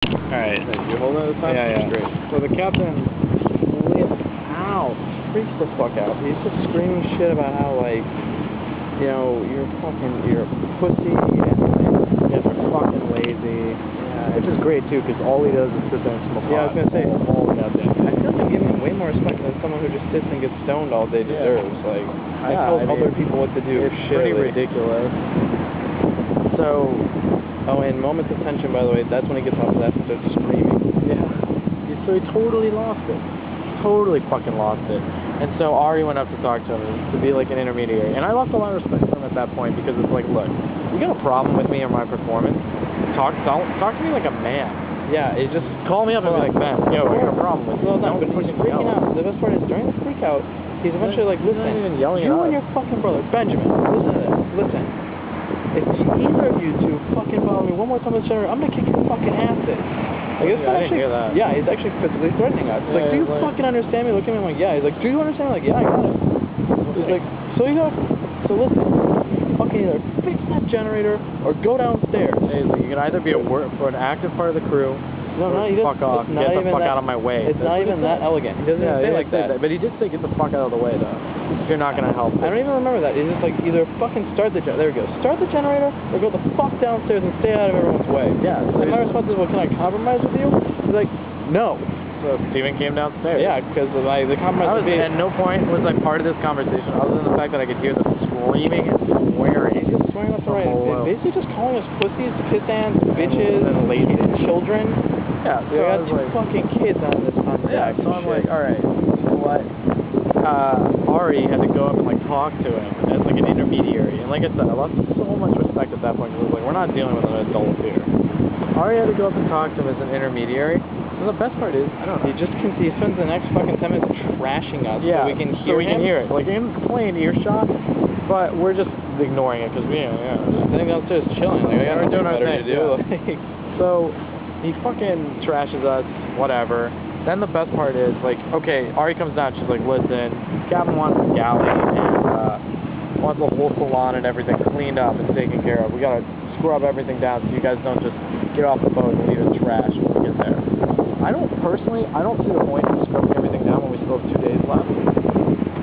Alright. You holding it this time? Yeah, yeah. Great. So the captain freaks the fuck out. He's just screaming shit about how, like, you know, you're a pussy and you're fucking lazy. Yeah, which is great too, because all he does is sit there and smoke pot. Yeah, I was gonna say, all the goddamn day. I feel like I'm giving him way more respect than someone who just sits and gets stoned all day deserves. Like, I tell other people what to do. It's pretty ridiculous. So, and moments of tension, by the way, that's when he gets off his ass and starts screaming. Yeah. So he totally lost it. Totally fucking lost it. And so Ari went up to talk to him to be like an intermediary. And I lost a lot of respect for him at that point because it's like, look, you got a problem with me or my performance? Talk to me like a man. Yeah, it just call me up and be like, man, yo, I got a problem with you. But he's freaking out. The best part is during the freak out, he's eventually like, listen, not even yelling you and your fucking brother, Benjamin, listen to this, listen. If either of you two fucking bother me one more time in the center, I'm gonna kick your fucking asses. Like, I didn't hear that. Yeah, he's actually physically threatening us. He's like, do you fucking understand me? Look at me, I'm like, yeah. He's like, do you understand me? Like, yeah, I got it. He's like, so listen, fucking either fix that generator or go downstairs. Hey, you can either be for an active part of the crew, or fuck off, get the fuck out of my way. It's not even that elegant. He doesn't even say like that. But he did say get the fuck out of the way, though. If you're not gonna help. I don't even remember that. He's just like, either fucking start the generator. There we go. Start the generator or go the fuck downstairs and stay out of everyone's way. Yeah. So my response is, well, can I compromise with you? He's like, no. So Steven came downstairs. Yeah, because the compromise would be... At no point was I part of this conversation other than the fact that I could hear them screaming and swearing. He's just swearing left and right. Basically just calling us pussies, piss ants, bitches, and lazy children. Yeah, so I got two fucking kids on this deck. Yeah, so I'm like, alright, you know what? Ari had to go up and like talk to him as like an intermediary. And like I said, I lost so much respect at that point because like, we're not dealing with an adult here. Ari had to go up and talk to him as an intermediary. And the best part is, I don't know. He spends the next fucking 10 minutes trashing us so we can hear him. So we can hear it. Like in plain earshot, but we're just ignoring it because we, just sitting downstairs chilling. Like, I got nothing better to do. Like, so he fucking trashes us, whatever. Then the best part is, like, okay, Ari comes down, she's like, listen, Captain wants the galley and wants the whole salon and everything cleaned up and taken care of. We gotta scrub everything down so you guys don't just get off the boat and leave it trash when we get there. I don't see the point in scrubbing everything down when we still have 2 days left.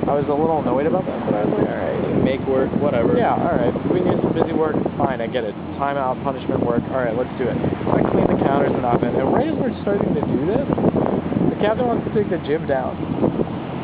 I was a little annoyed about that, but I was like, alright. Make work, whatever. Yeah, alright. We need some busy work, fine, I get it. Time out, punishment work, alright, let's do it. I clean the counters and oven, and right as we're starting to do this, the captain wants to take the jib down.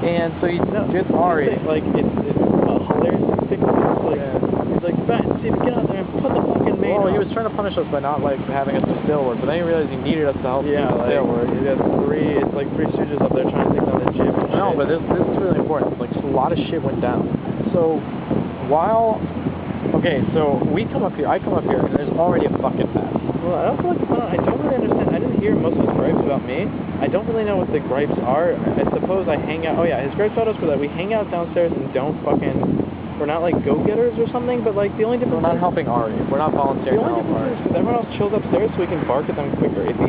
And so he gets Ari. Like, it's hilarious. He's like, Ben, see, get out there and put the fucking main Well, he was trying to punish us by not, like, having us do sail work, but then he realized he needed us to help him do sail work. He got it's like three stooges up there trying to take down the jib and shit. No, but this is really important. Like, a lot of shit went down. So, so we come up here, I come up here, and there's already a fucking mess. Well, I don't really understand. I didn't hear most of his gripes about me. I don't really know what the gripes are. I suppose I hang out. Oh yeah, his gripes about us were that we hang out downstairs and we're not like go-getters or something, but like the only difference We're not helping Ari. We're not volunteering to help Ari. Because everyone else chills upstairs so we can bark at them quicker. If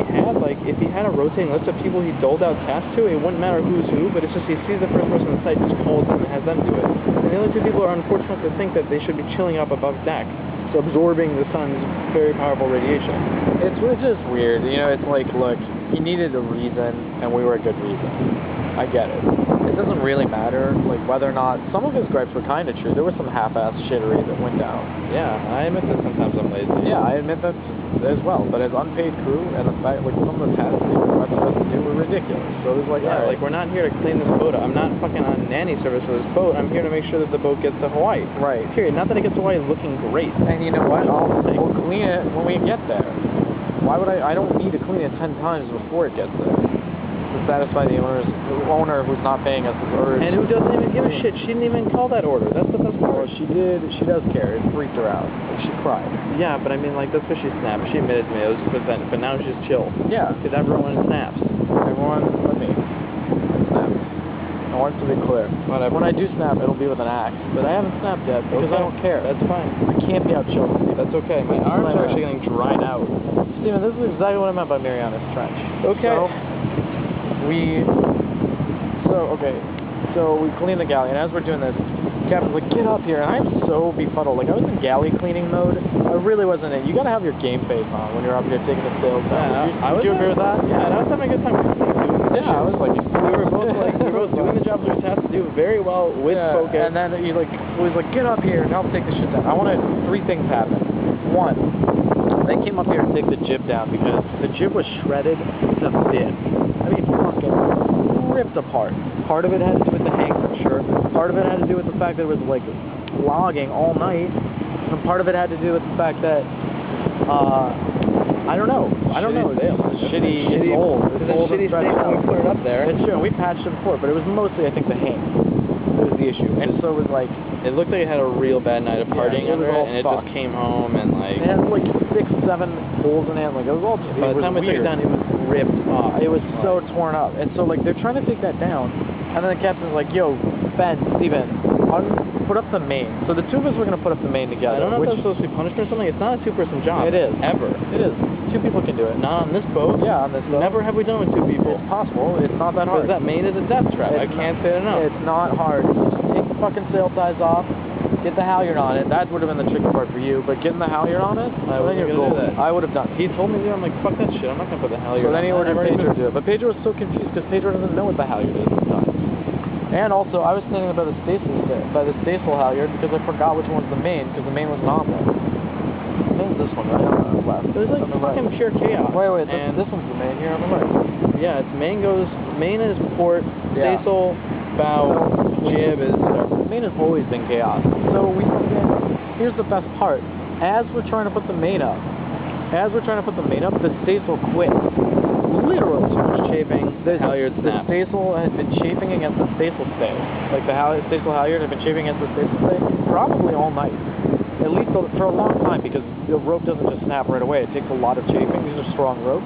he had a rotating list of people he doled out tasks to, it wouldn't matter who's who, but it's just he sees the first person in sight, just calls them and has them do it. And the other two people are unfortunate to think that they should be chilling up above deck, so absorbing the sun's very powerful radiation. It's just weird. You know, it's like, look, he needed a reason, and we were a good reason. I get it. It doesn't really matter, like, whether or not... Some of his gripes were kind of true. There was some half-ass shittery that went down. Yeah, I admit that sometimes I'm lazy. Yeah, I admit that as well. But as unpaid crew, and the fact, like, some of the tasks they requested us to do were ridiculous. So it was like, yeah, like, we're not here to clean this boat up. I'm not fucking on nanny service for this boat. I'm here to make sure that the boat gets to Hawaii. Right. Period. Not that it gets to Hawaii looking great. And you know what? We'll clean it when we get there. Why would I don't need to clean it 10 times before it gets there. To satisfy the owner who's not paying us his urge. And who doesn't even give a shit. She didn't even call that order. That's the best part. Well, she did. She does care. It freaked her out. Like, she cried. Yeah, but I mean, like, that's because she snapped. She admitted to me. It was but now she's chill. Yeah. Because everyone snaps. Everyone, let me snap. I want it to be clear. Whatever. When I do snap, it'll be with an axe. But I haven't snapped yet because I don't care. That's fine. I can't be out chilling. That's okay. My arms are actually getting dried out. Steven, this is exactly what I meant by Mariana's Trench. Okay. So we clean the galley, and as we're doing this, captain's like, get up here, and I'm so befuddled. Like, I was in galley cleaning mode. I really wasn't in. You gotta have your game face on when you're up here taking the sails down. Would you agree with that? Yeah, and I was having a good time. Yeah, I was like, we were both doing the jobs we were tasked to do very well with focus. And then he was like, get up here and help take the shit down. I wanted 3 things happen. One, they came up here to take the jib down because the jib was shredded to bits. I mean, fucking ripped apart. Part of it had to do with the hang for sure. Part of it had to do with the fact that it was like logging all night. And part of it had to do with the fact that, I don't know. Shitty, it's old. It's old shitty state when we put it up there. It's true. We patched it before, but it was mostly, I think, the hang. It was the issue. And so it was like, it looked like it had a real bad night of partying it under was all it, and it fucked. just came home and like... It had like 6, 7 holes in it. Like, it was all just, by the time we took it down, it was ripped off. It was so torn up. And so, like, they're trying to take that down. And then the captain's like, yo, Ben, Steven, put up the main. So the 2 of us were going to put up the main together. I don't know if that's supposed to be punishment or something. It's not a 2-person job. It is. Ever. It is. 2 people can do it. Not on this boat. Yeah, on this boat. Never have we done it with 2 people. It's possible. It's not that hard. Because that main is a death trap. I can't say it enough. It's not hard. Just take the fucking sail ties off, get the halyard on it. That would have been the tricky part for you, but getting the halyard on it, I wasn't then you're gonna do golden. that. I would have done it. He told me to. I'm like, fuck that shit. I'm not gonna put the halyard on. So then he ordered Pedro to do it. But Pedro was so confused because Pedro doesn't know what the halyard is sometimes. And also, I was standing by the staysail halyard because I forgot which one's the main because the main wasn't on there. The main's this one, right? On the left. There's like fucking pure chaos. Wait, this one's the main here on the right. Yeah, it's main is port, Yeah. staysail, bow, jib is... Main has always been chaos. So here's the best part. As we're trying to put the main up, the staysail quit. Literally. Too much chafing, the halyard snapped. The staysail had been chafing against the staysail stay. Like the staysail halyard had been chafing against the staysail stay probably all night. At least for a long time because the rope doesn't just snap right away. It takes a lot of chafing. These are strong ropes.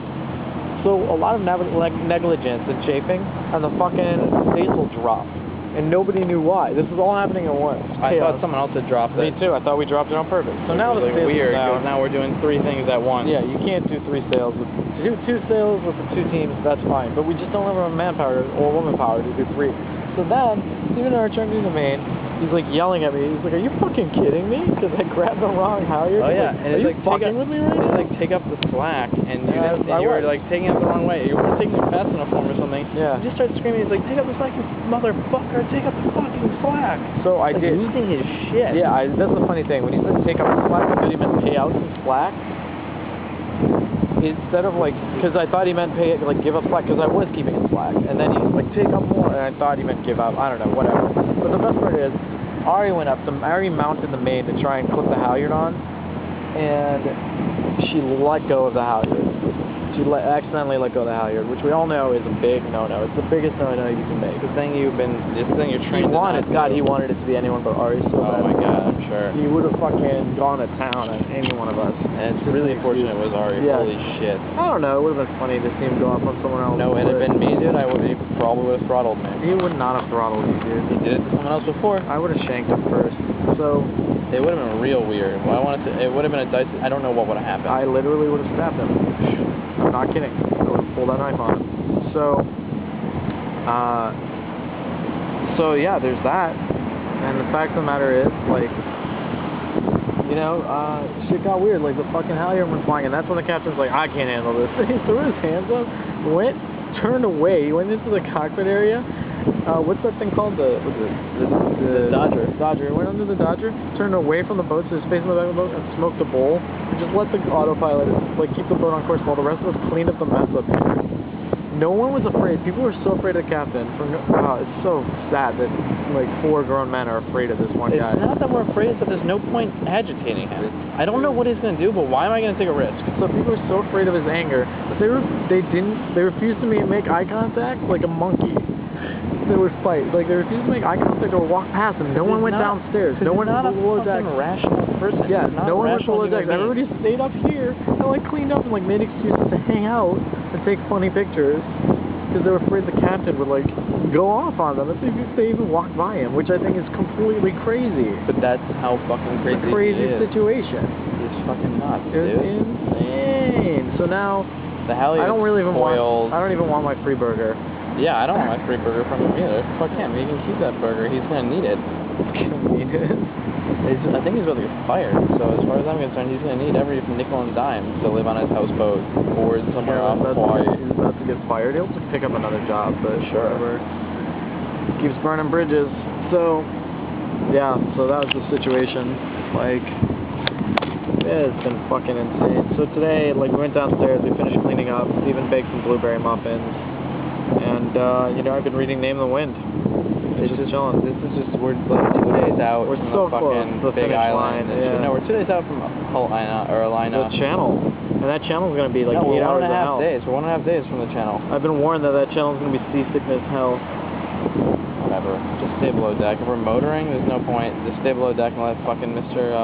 So a lot of negligence and chafing and the fucking staysail dropped. And nobody knew why. This is all happening at once. I thought someone else had dropped it. Me too. I thought we dropped it on purpose. So now it's the like weird down. because now we're doing 3 things at once. Yeah, you can't do 3 sails with 2 sails with the 2 teams. That's fine. But we just don't have enough manpower or woman power to do 3. So then, Steven and I are trying to do the main. He's like yelling at me. He's like, "Are you fucking kidding me? Because I grabbed the wrong halyard." Oh yeah, and are you fucking with me right now? It's like take up the slack, and Yeah, you were like taking it the wrong way. You weren't taking it fast enough for him or something. Yeah. You just started screaming. He's like, "Take up the slack, you motherfucker! Take up the fucking slack!" So I like did. losing his shit. Yeah, that's the funny thing. When he said take up the slack, I thought he meant pay out some slack. Instead of like, because I thought he meant give up slack, because I was keeping it slack. And then he was like, take up more, and I thought he meant give up. I don't know, whatever. But the best part is, Ari went up, Ari mounted the main to try and clip the halyard on, and she let go of the halyard. She accidentally let go of the halyard, which we all know is a big no-no. It's the biggest no-no you can make. This thing you're trained to not do. He wanted it to be anyone but Ari so bad. Oh my god, I'm sure. He would have fucking gone to town on any one of us. And it's really fortunate it was Ari. Yeah. Holy shit. I don't know, it would have been funny to see him go up on someone else. No, had it been me, dude, he probably would have throttled me. He would not have throttled you, dude. He did it to someone else before. I would have shanked him first. So it would have been real weird. It would have been a dice. I don't know what would have happened. I literally would have stabbed him. I'm not kidding. I would have pulled that knife on him. So yeah, there's that. And the fact of the matter is, like, shit got weird. Like, the fucking halyard went flying, and that's when the captain's like, I can't handle this. He threw his hands up, turned away, he went into the cockpit area. What's that thing called? The Dodger. Dodger. He went under the Dodger, turned away from the boat, so his face in the back of the boat, and smoked a bowl. And just let the autopilot, keep the boat on course while the rest of us cleaned up the mess up here. No one was afraid. People were so afraid of the captain. It's so sad that, 4 grown men are afraid of this one guy. It's not that we're afraid, but there's no point agitating him. I don't know what he's going to do, but why am I going to take a risk? So people were so afraid of his anger that they refused to make eye contact like a monkey. They would fight. They refused to make eye contact or walk past him. No one went downstairs. No one not went below deck. He's not a rational person. Yeah, no one went below deck. Being. Everybody stayed up here and cleaned up and made excuses to hang out and take funny pictures because they were afraid the captain would go off on them if they even walked by him, which I think is completely crazy. But that's how fucking crazy it's a crazy he is. situation. It's fucking nuts, It's dude. insane. So now the halyard I don't even coiled. want my free burger. Yeah, I don't want my free burger from him either. Fuck him. He can keep that burger. He's gonna need it. I think he's about to get fired, so as far as I'm concerned, he's going to need every nickel and dime to live on his houseboat or somewhere off Hawaii. He's about to get fired. He'll just pick up another job, but Sure. whatever. Keeps burning bridges. So, yeah, so that was the situation. Like, yeah, it's been fucking insane. So today, like, we went downstairs, we finished cleaning up, Steven baked some blueberry muffins, and, you know, I've been reading Name of the Wind. It's just chilling. This is just, we're like 2 days out We're from so the close fucking to the Big finish Island. line, yeah. No, we're 2 days out from Alina. The channel. And that channel's going to be like no, 8 hours we're 1.5 of hell. days. We're 1.5 days from the channel. I've been warned that that channel's going to be seasickness hell. Whatever. Just stay below deck. If we're motoring, there's no point. Just stay below deck and let fucking Mr.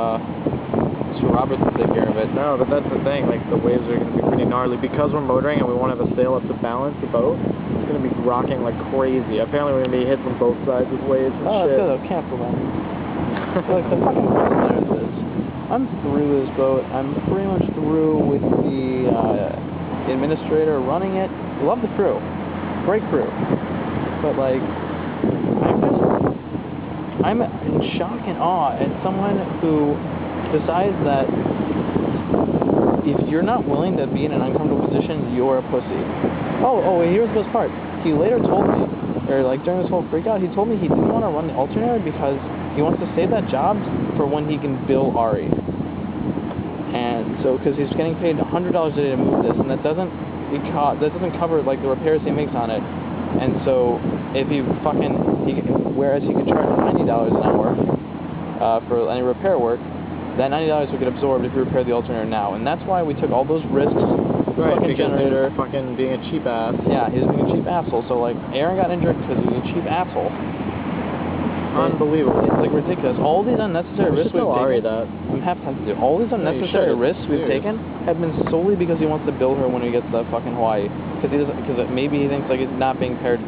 Robertson take care of it. No, but that's the thing. Like, the waves are going to be pretty gnarly. Because we're motoring and we won't have a sail up to balance the boat, it's going to be rocking like crazy. Apparently we're going to be hit from both sides with waves and Oh, shit. that's good. I'll cancel them. Like, the fucking problem there is this. I'm through this boat. I'm pretty much through with the administrator running it. Love the crew. Great crew. But, like, I'm in shock and awe at someone who decides that if you're not willing to be in an uncomfortable position, you're a pussy. Oh, here's the best part. He later told me, or like during this whole freakout, he told me he didn't want to run the alternator because he wants to save that job for when he can bill Ari. And so, because he's getting paid $100 a day to move this, and that doesn't cover like the repairs he makes on it. And so, if whereas he could charge $90 an hour for any repair work, that $90 would get absorbed if you repair the alternator now. And that's why we took all those risks. Right, Fucking because generator. he's fucking being a cheap ass. Yeah, he was being a cheap asshole. So like, Aaron got injured because he was a cheap asshole. Unbelievable. It's like ridiculous. All these unnecessary risks we've taken. That. I'm half tempted to. All these unnecessary risks we've taken have been solely because he wants to bill her when he gets to fucking Hawaii. Because maybe he thinks like he's not being paid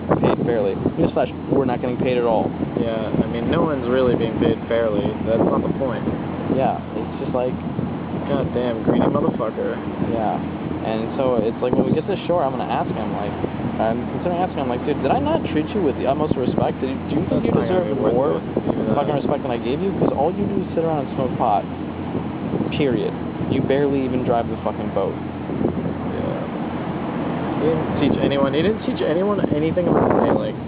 fairly. Newsflash, we're not getting paid at all. Yeah, I mean, no one's really being paid fairly. That's not the point. Yeah, it's just like, goddamn greedy motherfucker. yeah. And so it's like when we get to shore, I'm gonna ask him I'm considering asking him like, dude, did I not treat you with the utmost respect? Do you think you deserve more fucking respect than I gave you? Because all you do is sit around and smoke pot. Period. You barely even drive the fucking boat. Yeah. He didn't teach anyone anything about sailing.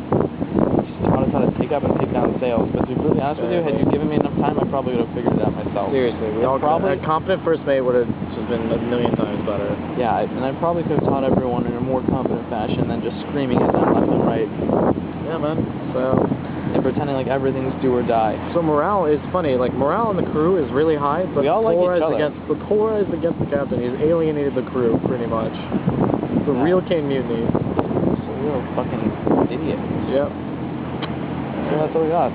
Taught us how to take up and take down sails, but to be really honest with you, had you given me enough time, I probably would have figured it out myself. Seriously, a competent first mate would have just been a million times better. Yeah, and I probably could have taught everyone in a more competent fashion than just screaming at them left and right. Yeah, man. So, and pretending like everything's do or die. So morale is funny. Like, morale in the crew is really high, but we all like each other. Polarized against the captain. He's alienated the crew, pretty much. It's a real Kane mutiny. It's a real fucking idiot. Yep. So that's what we got.